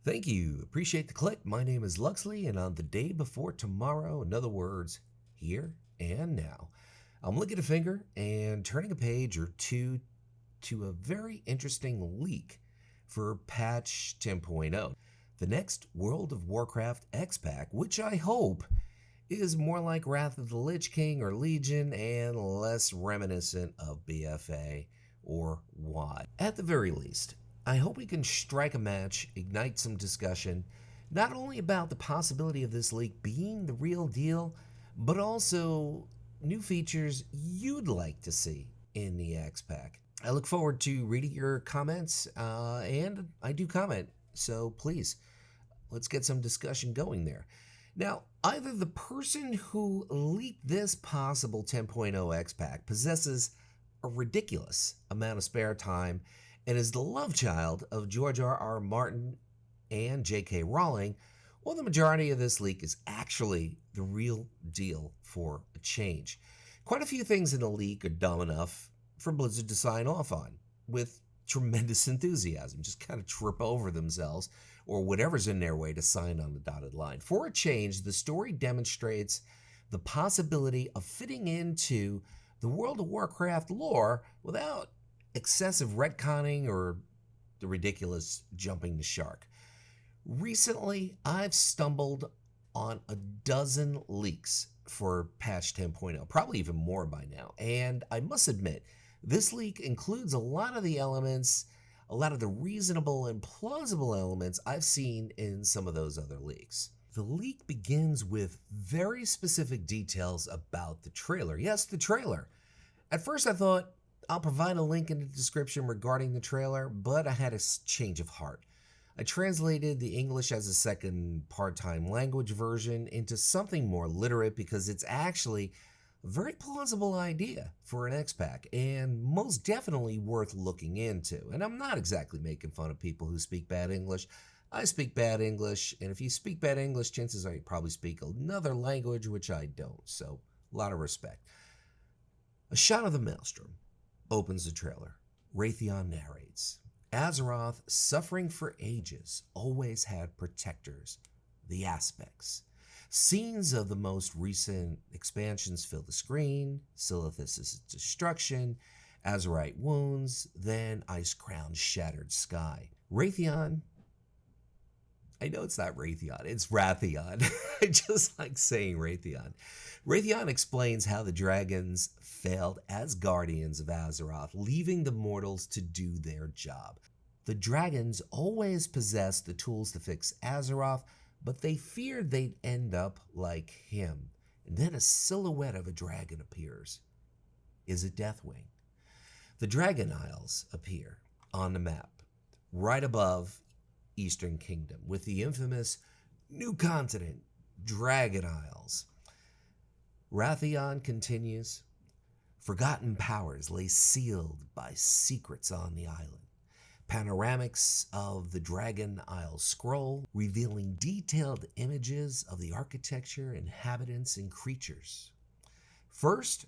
Thank you. Appreciate the click. My name is Luxley, and on the day before tomorrow, in other words, here and now, I'm licking a finger and turning a page or two to a very interesting leak for patch 10.0, the next World of Warcraft X pack, which I hope is more like Wrath of the Lich King or Legion and less reminiscent of BFA or WoD. At the very least, I hope we can strike a match, ignite some discussion, not only about the possibility of this leak being the real deal, but also new features you'd like to see in the X Pack. I look forward to reading your comments, and I do comment, so please, let's get some discussion going there. Now, either the person who leaked this possible 10.0 X Pack possesses a ridiculous amount of spare time and is the love child of George R.R. Martin and J.K. Rowling, well, the majority of this leak is actually the real deal for a change. Quite a few things in the leak are dumb enough for Blizzard to sign off on with tremendous enthusiasm, just kind of trip over themselves or whatever's in their way to sign on the dotted line. For a change, the story demonstrates the possibility of fitting into the World of Warcraft lore without excessive retconning or the ridiculous jumping the shark. Recently, I've stumbled on a dozen leaks for patch 10.0, probably even more by now, and I must admit, this leak includes a lot of the elements, a lot of the reasonable and plausible elements I've seen in some of those other leaks. The leak begins with very specific details about the trailer. Yes, the trailer. At first I thought, I'll provide a link in the description regarding the trailer, but I had a change of heart. I translated the English as a second part-time language version into something more literate because it's actually a very plausible idea for an X-Pack and most definitely worth looking into. And I'm not exactly making fun of people who speak bad English. I speak bad English, and if you speak bad English, chances are you probably speak another language, which I don't, so a lot of respect. A shot of the Maelstrom opens the trailer. Wrathion narrates, Azeroth, suffering for ages, always had protectors, the aspects. Scenes of the most recent expansions fill the screen, Silithus' destruction, Azerite wounds, then Icecrown's shattered sky. Wrathion, I know it's not Wrathion, it's Wrathion. I just like saying Wrathion. Wrathion explains how the dragons failed as guardians of Azeroth, leaving the mortals to do their job. The dragons always possessed the tools to fix Azeroth, but they feared they'd end up like him. And then a silhouette of a dragon appears. Is it Deathwing? The Dragon Isles appear on the map, right above Eastern Kingdom, with the infamous new continent, Dragon Isles. Wrathion continues, forgotten powers lay sealed by secrets on the island. Panoramics of the Dragon Isle scroll, revealing detailed images of the architecture, inhabitants, and creatures. First,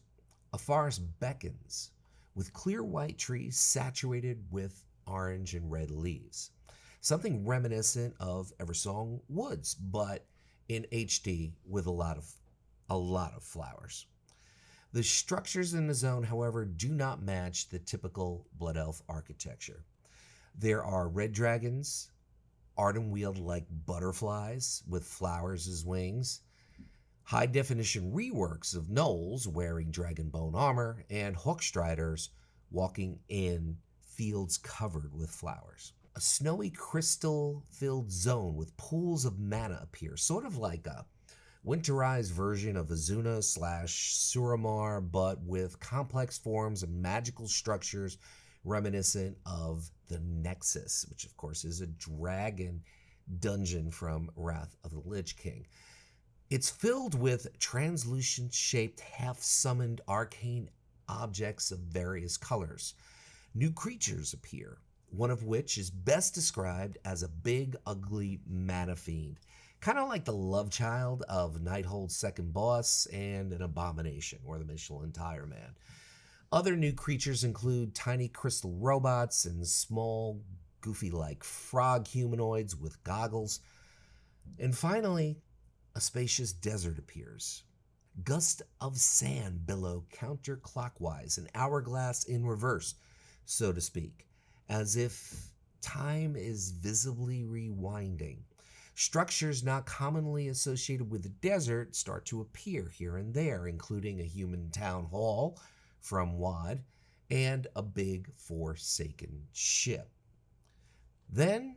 a forest beckons, with clear white trees saturated with orange and red leaves. Something reminiscent of Eversong Woods, but in HD with a lot of flowers. The structures in the zone, however, do not match the typical Blood Elf architecture. There are red dragons, Ardenweald like butterflies with flowers as wings, high-definition reworks of gnolls wearing dragonbone armor, and hawkstriders walking in fields covered with flowers. A snowy crystal-filled zone with pools of mana appears, sort of like a winterized version of Azuna/Suramar, but with complex forms and magical structures reminiscent of the Nexus, which of course is a dragon dungeon from Wrath of the Lich King. It's filled with translucent-shaped, half-summoned arcane objects of various colors. New creatures appear, one of which is best described as a big, ugly mana fiend, kind of like the love child of Nighthold's second boss and an abomination, or the Michelin Tire Man. Other new creatures include tiny crystal robots and small goofy like frog humanoids with goggles. And finally, a spacious desert appears. Gusts of sand billow counterclockwise, an hourglass in reverse, so to speak, as if time is visibly rewinding. Structures not commonly associated with the desert start to appear here and there, including a human town hall from WoD and a big forsaken ship. Then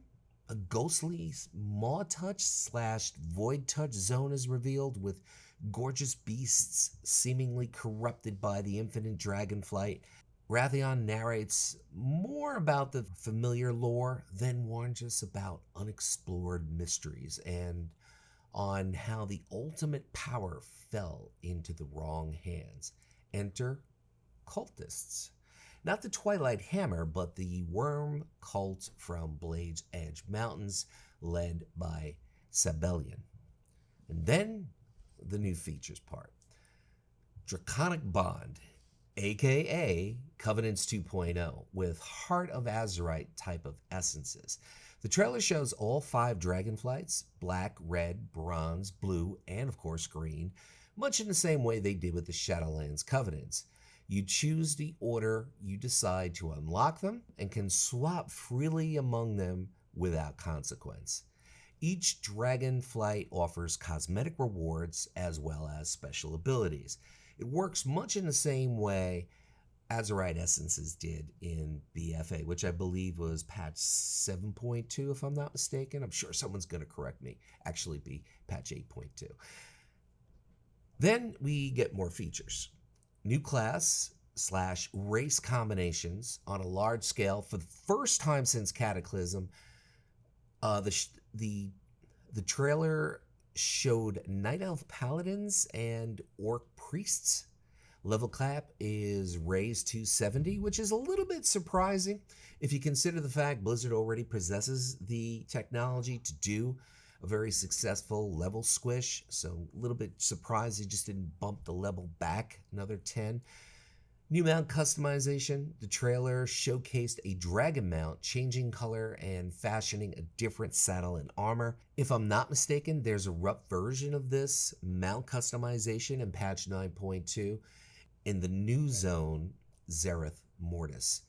a ghostly maw touch / void touch zone is revealed with gorgeous beasts seemingly corrupted by the infinite dragonflight. Wrathion narrates more about the familiar lore, then warns us about unexplored mysteries and on how the ultimate power fell into the wrong hands. Enter cultists. Not the Twilight Hammer, but the worm cult from Blade's Edge Mountains, led by Sabellion. And then the new features part. Draconic Bond, aka Covenants 2.0, with Heart of Azerite type of essences. The trailer shows all 5 dragonflights, black, red, bronze, blue, and of course green, much in the same way they did with the Shadowlands Covenants. You choose the order you decide to unlock them and can swap freely among them without consequence. Each dragonflight offers cosmetic rewards as well as special abilities. It works much in the same way Azerite Essences did in BFA, which I believe was patch 7.2 if I'm not mistaken. I'm sure someone's going to correct me. Actually be patch 8.2. Then we get more features. New class / race combinations on a large scale for the first time since Cataclysm. The trailer showed Night Elf Paladins and Orc Priests. Level cap is raised to 70, which is a little bit surprising if you consider the fact Blizzard already possesses the technology to do a very successful level squish, so a little bit surprised he just didn't bump the level back another 10. New mount customization. The trailer showcased a dragon mount, changing color and fashioning a different saddle and armor. If I'm not mistaken, there's a rough version of this mount customization in patch 9.2 in the new zone, Zereth Mortis.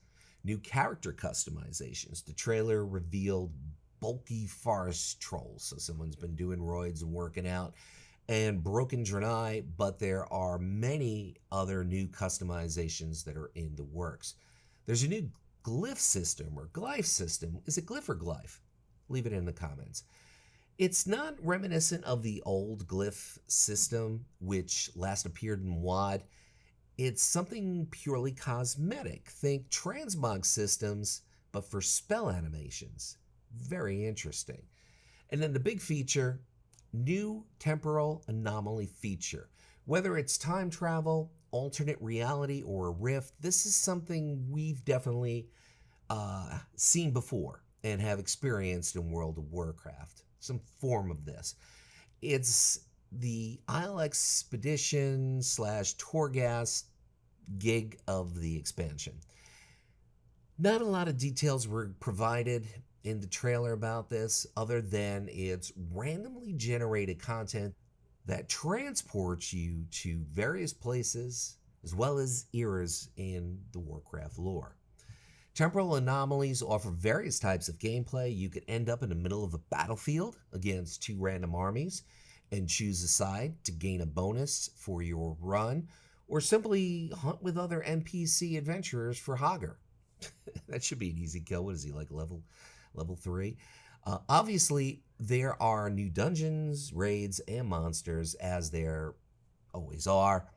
New character customizations. The trailer revealed bulky forest trolls, so someone's been doing roids and working out, and broken Draenei, but there are many other new customizations that are in the works. There's a new glyph system or glyph system. Is it glyph or glyph? Leave it in the comments. It's not reminiscent of the old glyph system, which last appeared in WoD. It's something purely cosmetic. Think transmog systems, but for spell animations. Very interesting. And then the big feature, new temporal anomaly feature. Whether it's time travel, alternate reality, or a rift, this is something we've definitely seen before and have experienced in World of Warcraft. Some form of this. It's the Isle Expedition / Torghast gig of the expansion. Not a lot of details were provided in the trailer about this, other than it's randomly generated content that transports you to various places as well as eras in the Warcraft lore. Temporal anomalies offer various types of gameplay. You could end up in the middle of a battlefield against 2 random armies and choose a side to gain a bonus for your run, or simply hunt with other NPC adventurers for Hagar. That should be an easy kill. What is he, like level 3? Obviously, there are new dungeons, raids, and monsters, as there always are.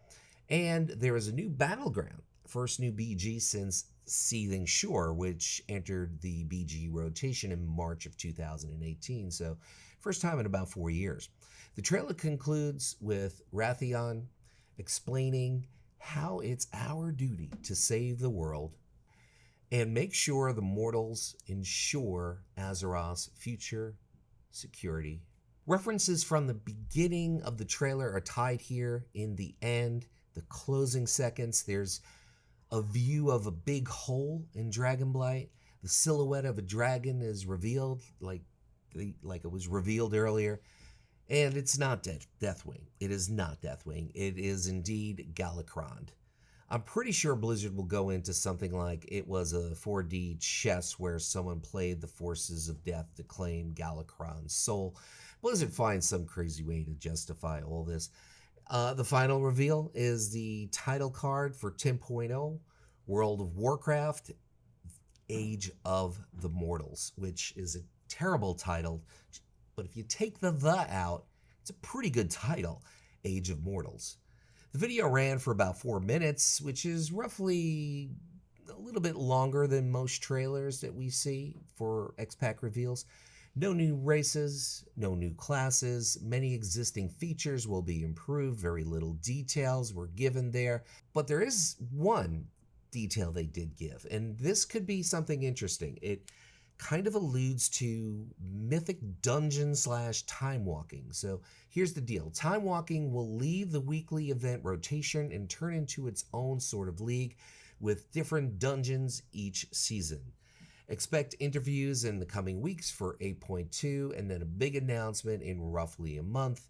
And there is a new battleground. First new BG since Seething Shore, which entered the BG rotation in March of 2018. So first time in about 4 years. The trailer concludes with Wrathion explaining how it's our duty to save the world and make sure the mortals ensure Azeroth's future security. References from the beginning of the trailer are tied here. In the end, the closing seconds, there's a view of a big hole in Dragonblight. The silhouette of a dragon is revealed like it was revealed earlier. And it's not Deathwing. It is not Deathwing. It is indeed Galakrond. I'm pretty sure Blizzard will go into something like it was a 4D chess where someone played the forces of death to claim Galakrond's soul. Blizzard finds some crazy way to justify all this. The final reveal is the title card for 10.0 World of Warcraft Age of the Mortals, which is a terrible title, but if you take the out, it's a pretty good title, Age of Mortals. The video ran for about 4 minutes, which is roughly a little bit longer than most trailers that we see for X-Pack reveals. No new races, no new classes, many existing features will be improved, very little details were given there. But there is one detail they did give, and this could be something interesting. It kind of alludes to mythic dungeon / time walking. So here's the deal. Time walking will leave the weekly event rotation and turn into its own sort of league with different dungeons each season. Expect interviews in the coming weeks for 8.2 and then a big announcement in roughly a month.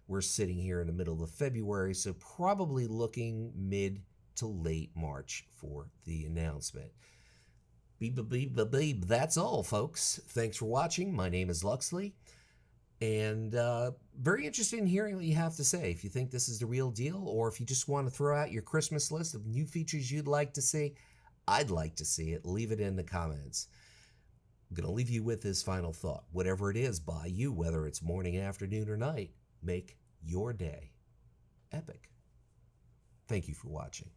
We're sitting here in the middle of February, so probably looking mid to late March for the announcement. That's all, folks. Thanks for watching. My name is Luxley, and very interested in hearing what you have to say. If you think this is the real deal, or if you just want to throw out your Christmas list of new features you'd like to see, I'd like to see it. Leave it in the comments. I'm going to leave you with this final thought. Whatever it is by you, whether it's morning, afternoon, or night, make your day epic. Thank you for watching.